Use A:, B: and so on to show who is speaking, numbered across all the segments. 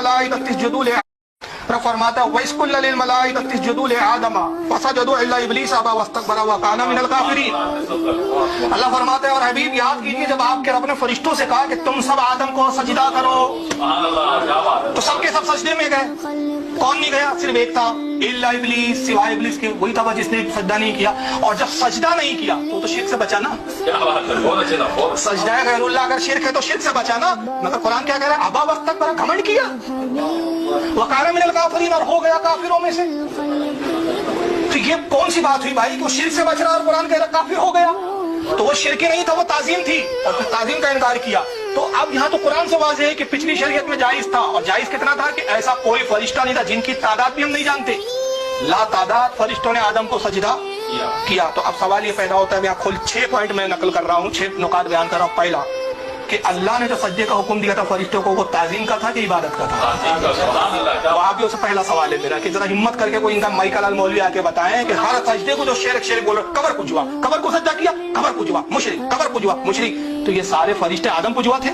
A: लिलमलाइकति इसजुदू लिआदम। फरमाता है वइस्कुल लिलमलाइकति इसजुदू लिआदम फसजदू इल्ला इब्लीस अबा वस्तकबरा व काना मिनल काफिरीन। अल्लाह फरमाता है और हबीब याद कीजिए जब आपके रब ने फरिश्तों से कहा कि तुम सब आदम को सजदा करो तो सबके सब सजदे में गए। कौन नहीं गया? सिर्फ एक था, इल्ला इब्लीस, सिवाय इब्लीस के, वही था जिसने सजदा नहीं किया। और जब सजदा नहीं किया तो शिर्क से बचा ना। सजदा गैरुल्लाह अगर शिर्क है तो शिर्क से बचा ना। मगर कुरान क्या कह रहा है? अबा वस्तकबरा, घमंड किया, वकाना मिनल काफिरीन, और हो गया काफिरों में से। तो ये कौन सी बात हुई भाई कि वो शिर्क से बच रहा और कुरान कह रहा काफिर हो गया? तो वो शिरक नहीं था, वो ताजीम थी, और फिर ताजीम का इनकार किया। तो अब यहाँ तो कुरान से वाज़ेह है कि पिछली शरीयत में जायज था, और जायज कितना था कि ऐसा कोई फरिश्ता नहीं था जिनकी तादाद भी हम नहीं जानते। ला तादाद फरिश्तों ने आदम को सजदा किया। तो अब सवाल ये पैदा होता है, मैं खुद 6 पॉइंट में नकल कर रहा हूँ, 6 नुकात बयान कर रहा हूँ। पहला कि अल्लाह ने जो सजदे का हुक्म दिया था फरिश्तों को, वो ताजीम का था कि इबादत का था? वहां से पहला सवाल है मेरा कि जरा हिम्मत करके कोई इनका माइकलाल मौलवी आके बताएं कि हर सजदे को जो शेर बोल रहे, कबर पुजवा, कबर को सजदा किया, कबर पुजवा मुशरिक, कबर पुजवा मुशरिक। तो ये सारे फरिश्ते आदम पुजवा थे?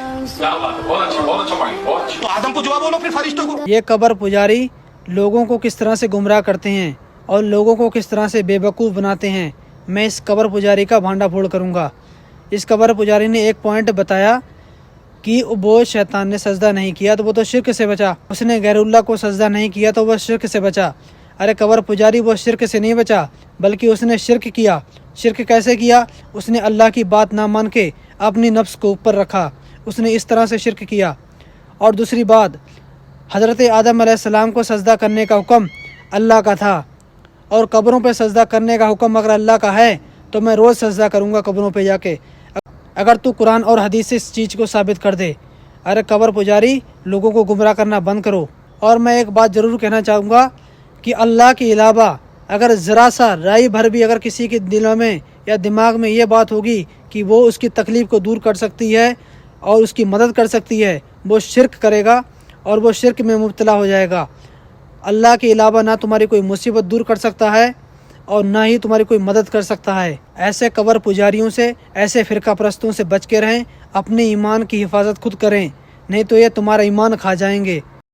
A: तो आदम पुजवा बोलो फिर फरिश्तों को।
B: ये कबर पुजारी लोगों को किस तरह से गुमराह करते हैं और लोगों को किस तरह से बेवकूफ़ बनाते हैं, मैं इस कबर पुजारी का भांडा फोड़ करूँगा। इस कबर पुजारी ने एक पॉइंट बताया कि वो शैतान ने सजदा नहीं किया तो वो तो शिरक से बचा, उसने गैरुल्लाह को सजदा नहीं किया तो वह शिरक से बचा। अरे कबर पुजारी वो शिरक से नहीं बचा, बल्कि उसने शिरक किया। शिरक कैसे किया? उसने अल्लाह की बात ना मान के अपनी नफ्स को ऊपर रखा, उसने इस तरह से शिरक किया। और दूसरी बात, हज़रत आदम अलैहिस्सलाम को सजदा करने का हुक्म अल्लाह का था, और कब्रों पे सजदा करने का हुक्म अगर अल्लाह का है तो मैं रोज़ सजदा करूँगा कब्रों पे जाके, अगर तू कुरान और हदीस से इस चीज़ को साबित कर दे। अरे कबर पुजारी, लोगों को गुमराह करना बंद करो। और मैं एक बात ज़रूर कहना चाहूँगा कि अल्लाह के अलावा अगर ज़रा सा राई भर भी अगर किसी के दिलों में या दिमाग में ये बात होगी कि वो उसकी तकलीफ़ को दूर कर सकती है और उसकी मदद कर सकती है, वो शिरक करेगा और वो शिरक में मुब्तला हो जाएगा। अल्लाह के अलावा ना तुम्हारी कोई मुसीबत दूर कर सकता है और ना ही तुम्हारी कोई मदद कर सकता है। ऐसे कबर पुजारियों से, ऐसे फ़िरका परस्तों से बच के रहें, अपने ईमान की हिफाजत खुद करें, नहीं तो ये तुम्हारा ईमान खा जाएंगे।